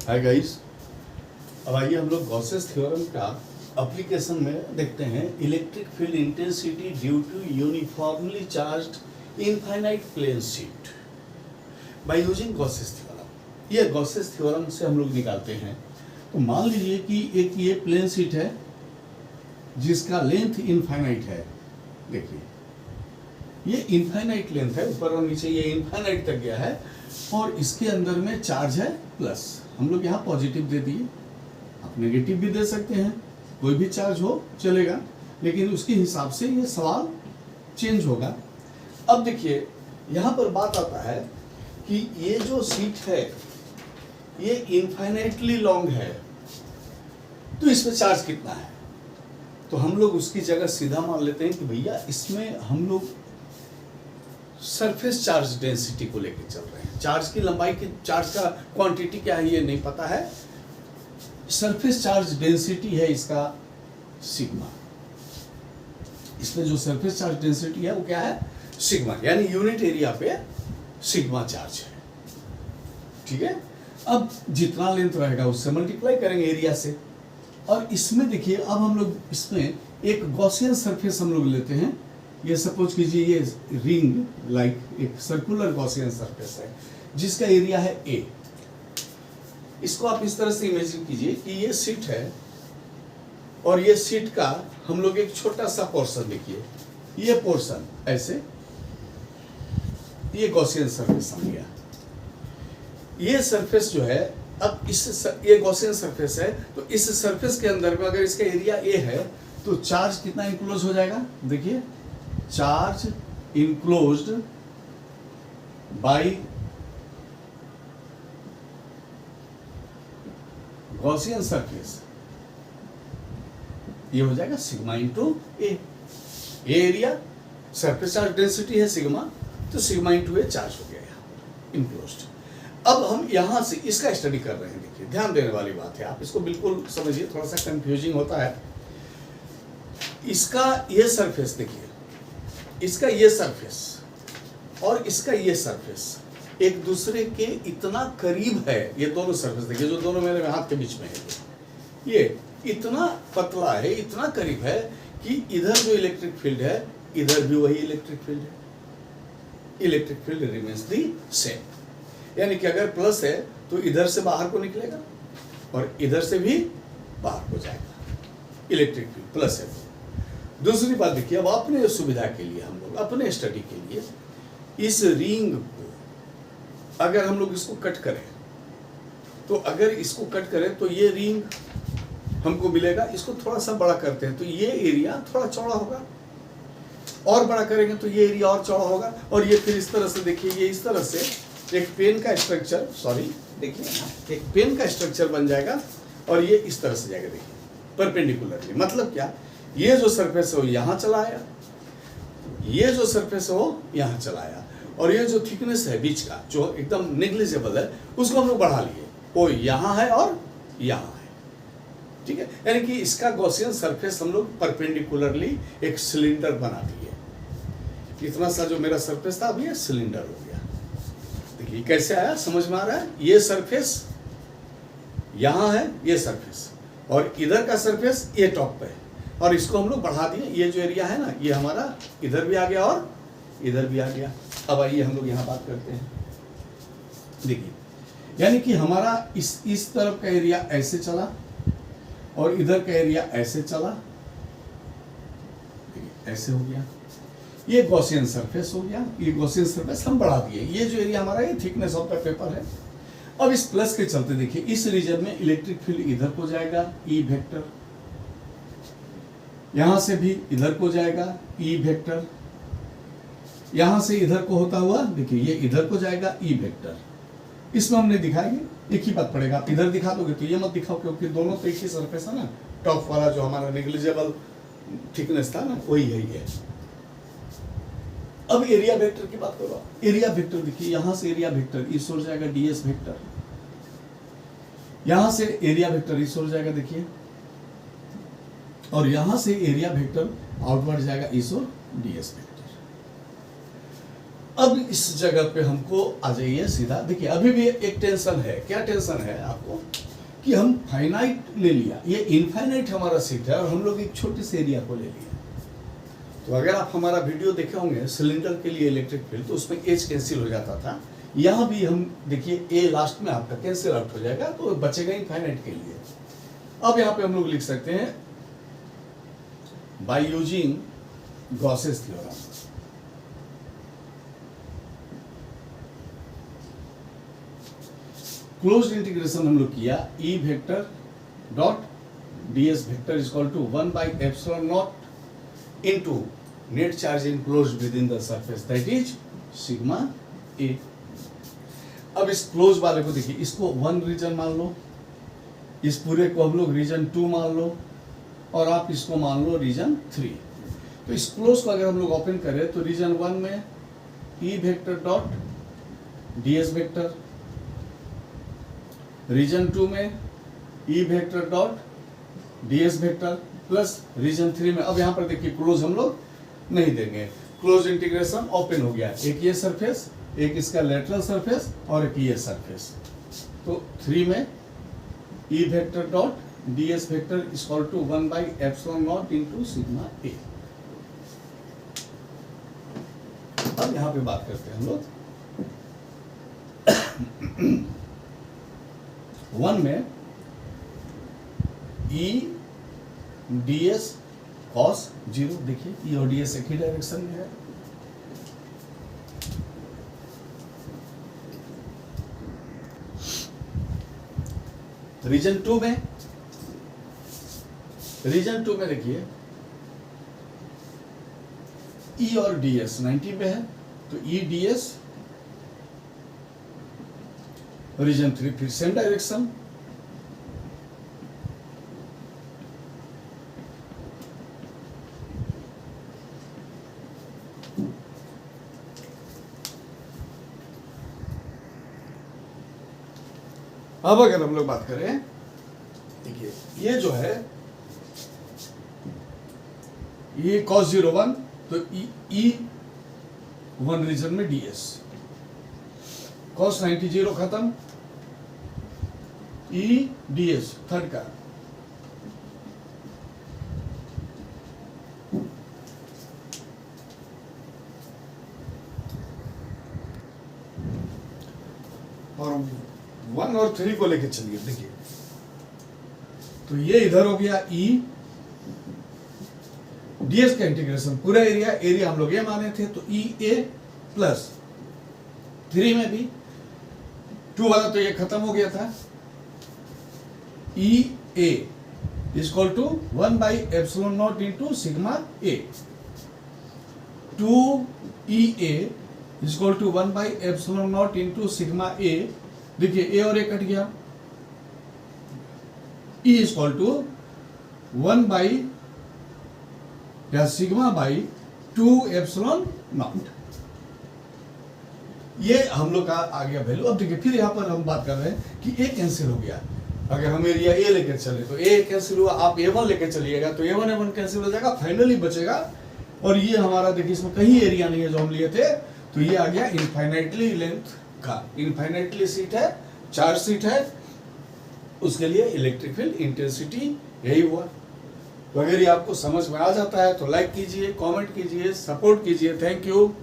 Hi guys, अब आइए हम लोग गॉसेस थ्योरम का एप्लीकेशन में देखते हैं। Electric field intensity due to uniformly charged infinite plane sheet by using Gauss's theorem. ये गॉसेस थ्योरम से हम लोग निकालते हैं। तो मान लीजिए कि एक ये प्लेन शीट है जिसका लेंथ इनफाइनाइट है। देखिए ये इनफाइनाइट लेंथ है, ऊपर और नीचे ये इनफाइनाइट तक गया है और इसके अंदर में चार्ज है प्लस। हम लोग यहाँ पॉजिटिव दे दिए, आप नेगेटिव भी दे सकते हैं, कोई भी चार्ज हो चलेगा, लेकिन उसके हिसाब से ये सवाल चेंज होगा। अब देखिए यहाँ पर बात आता है कि ये जो शीट है ये इनफाइनाइटली लॉन्ग है, तो इसमें चार्ज कितना है। तो हम लोग उसकी जगह सीधा मान लेते हैं कि भैया इसमें हम लोग सरफेस चार्ज डेंसिटी को लेकर चल रहे हैं। चार्ज की लंबाई की, चार्ज का क्वांटिटी क्या है ये नहीं पता है। सरफेस चार्ज डेंसिटी है इसका सिग्मा। इसमें जो सरफेस चार्ज डेंसिटी है वो क्या है, सिग्मा, यानी यूनिट एरिया पे सिग्मा चार्ज है। ठीक है, अब जितना लेंथ रहेगा उससे मल्टीप्लाई करेंगे एरिया से। और इसमें देखिए अब हम लोग इसमें एक गॉसियन सरफेस हम लोग लेते हैं। ये सपोज कीजिए ये रिंग लाइक एक सर्कुलर गॉसियन सरफेस है जिसका एरिया है A। इसको आप इस तरह से इमेजिन कीजिए कि ये शीट है और ये शीट का हम लोग एक छोटा सा पोर्शन, देखिए ये पोर्शन ऐसे, ये गॉसियन सरफेस आ गया। ये सरफेस जो है, अब ये गॉसियन सरफेस है, तो इस सरफेस के अंदर में अगर इसका एरिया A है तो चार्ज कितना इंक्लोज हो जाएगा। देखिए charge enclosed by Gaussian surface, ये हो जाएगा sigma into A. Area surface charge density है सिग्मा, तो सिग्मा इंटू ए चार्ज हो गया इंक्लोज्ड। अब हम यहां से इसका स्टडी कर रहे हैं। देखिए ध्यान देने वाली बात है, आप इसको बिल्कुल समझिए, थोड़ा सा कंफ्यूजिंग होता है। इसका ये सरफेस देखिए, इसका ये सरफेस और इसका ये सरफेस एक दूसरे के इतना करीब है। ये दोनों सरफेस देखिए जो दोनों मेरे हाथ के बीच में है, ये इतना पतला है, इतना करीब है कि इधर जो इलेक्ट्रिक फील्ड है इधर भी वही इलेक्ट्रिक फील्ड है। Electric field remains the same, यानी कि अगर प्लस है तो इधर से बाहर को निकलेगा और इधर से भी बाहर को जाएगा। इलेक्ट्रिक फील्ड प्लस है। दूसरी बात देखिए, अब अपने सुविधा के लिए हम लोग अपने स्टडी के लिए इस रिंग को अगर हम लोग इसको कट करें, तो अगर इसको कट करें तो ये रिंग हमको मिलेगा। इसको थोड़ा सा बड़ा करते हैं तो ये एरिया थोड़ा चौड़ा होगा, और बड़ा करेंगे तो ये एरिया और चौड़ा होगा। और ये फिर इस तरह से देखिए, ये इस तरह से एक पेन का स्ट्रक्चर, देखिए एक पेन का स्ट्रक्चर बन जाएगा और ये इस तरह से जाएगा। देखिए परपेंडिकुलरली, मतलब क्या, ये जो सरफेस है वो यहाँ चला आया, ये जो सरफेस है वो यहाँ चला आया, और ये जो थिकनेस है बीच का जो एकदम नेग्लिजिबल है उसको हम लोग बढ़ा लिए, वो यहाँ है और यहाँ है। ठीक है, यानी कि इसका गॉसियन सरफेस हम लोग परपेंडिकुलरली एक सिलेंडर बना दिए। इतना सा जो मेरा सरफेस था अभी ये सिलेंडर हो गया। देखिए कैसे आया, समझ में आ रहा है। ये सरफेस यहाँ है, ये सरफेस, और इधर का सरफेस ये टॉप पे है, और इसको हम लोग बढ़ा दिए। ये जो एरिया है ना, ये हमारा इधर भी आ गया और इधर भी आ गया। अब आइए हम लोग यहाँ बात करते हैं। देखिए यानी कि हमारा इस तरफ का एरिया ऐसे चला और इधर का एरिया ऐसे चला, ऐसे हो गया। ये गॉसियन सरफेस हो गया। ये गॉसियन सरफेस हम बढ़ा दिए। ये जो एरिया हमारा, ये थिकनेस ऑफ द पेपर है। अब इस प्लस के चलते देखिए इस रीजन में इलेक्ट्रिक फील्ड इधर को जाएगा, ई वेक्टर, यहां से भी इधर को जाएगा ई वेक्टर, यहां से इधर को होता हुआ देखिए ये इधर को जाएगा ई वेक्टर। इसमें हमने दिखाएंगे, एक ही बात पड़ेगा। आप इधर दिखा दोगे तो ये मत दिखाओ, क्योंकि दोनों तो एक ही सरफेस है ना। टॉप वाला जो हमारा नेग्लिजिबल थिकनेस था ना, वही यही है। अब एरिया वेक्टर की बात करो। एरिया वेक्टर देखिए, यहां से एरिया वेक्टर इस ओर जाएगा डीएस वेक्टर, यहां से एरिया वेक्टर इस ओर जाएगा देखिए, और यहां से एरिया वेक्टर आउटवर्ड जाएगा इस ओर डीएस वेक्टर। अब इस जगह पे हमको आ जाइए सीधा। देखिए अभी भी एक टेंशन है, क्या टेंशन है आपको, कि हम फाइनाइट ले लिया, ये इनफाइनाइट हमारा सीट है और हम लोग एक छोटे से एरिया को ले लिया। तो अगर आप हमारा वीडियो देखे होंगे सिलेंडर के लिए इलेक्ट्रिक फील्ड, तो उसमें एच कैंसिल हो जाता था। यहाँ भी हम देखिए ए लास्ट में आपका कैंसिल आउट हो जाएगा, तो बचेगा इनफाइनाइट के लिए। अब यहाँ पे हम लोग लिख सकते हैं by using Gauss's theorem. Closed integration हम लोग किया, E vector dot ds vector is equal to 1 by epsilon naught into net charge enclosed within the surface that is sigma A. अब इस क्लोज वाले को देखिए, इसको 1 रीजन मान लो, इस पूरे को हम लोग रीजन 2 मान लो, और आप इसको मान लो रीजन 3। तो इस क्लोज को अगर हम लोग ओपन करें तो रीजन 1 में E vector dot ds vector, region 2 में E vector dot ds vector, plus region 3 में। अब यहाँ पर देखिए क्लोज हम लोग नहीं देंगे, क्लोज इंटीग्रेशन ओपन हो गया, एक ये सरफेस, एक इसका लेटरल सरफेस और एक ये सरफेस। तो 3 में E vector dot ds vector is equal to 1 by epsilon naught into sigma A. अब यहाँ पे बात करते हैं हम लोग 1 में ई ds cos 0, देखिए ई और ds एक ही डायरेक्शन में है। रीजन 2 में देखिए ई और ds 90 पे है, तो ई ds, रीजन 3 फिर सेम डायरेक्शन, अब अगर हम लोग बात करें, देखिए ये जो है ये cos 01, तो ई 1 रीजन में ds, cos 90 0 खत्म, ई ds थर्ड का, और 1 और 3 को लेके चलिए। देखिए तो ये इधर हो गया ई ds का इंटीग्रेशन, पूरा एरिया हम लोग ये माने थे, तो ई ए प्लस 3 में भी 2 वाला तो ये खत्म हो गया था, E A is equal to 1 by epsilon naught into sigma A. 2 E A is equal to 1 by epsilon naught into sigma A. देखिए ए और ए कट गया, E is equal to 1 by या सिग्मा बाई 2 एप्सिलॉन नॉट। ये हम लोग का आ गया value. अब देखिए फिर यहाँ पर हम बात कर रहे हैं कि ए कैंसिल हो गया। अगर हम एरिया ए लेकर चले तो ए कैंसिल हुआ, आप A1 लेकर चलिएगा तो A1 कैंसिल हो जाएगा, फाइनली बचेगा। और ये हमारा देखिए इसमें कहीं एरिया नहीं है जो हम लिए थे, तो ये आ गया इनफाइनाइटली लेंथ का, इनफाइनाइटली सीट है, 4 सीट है, उसके लिए इलेक्ट्रिक फील्ड इंटेंसिटी यही हुआ। तो अगर ये आपको समझ में आ जाता है तो लाइक कीजिए, कमेंट कीजिए, सपोर्ट कीजिए। Thank you.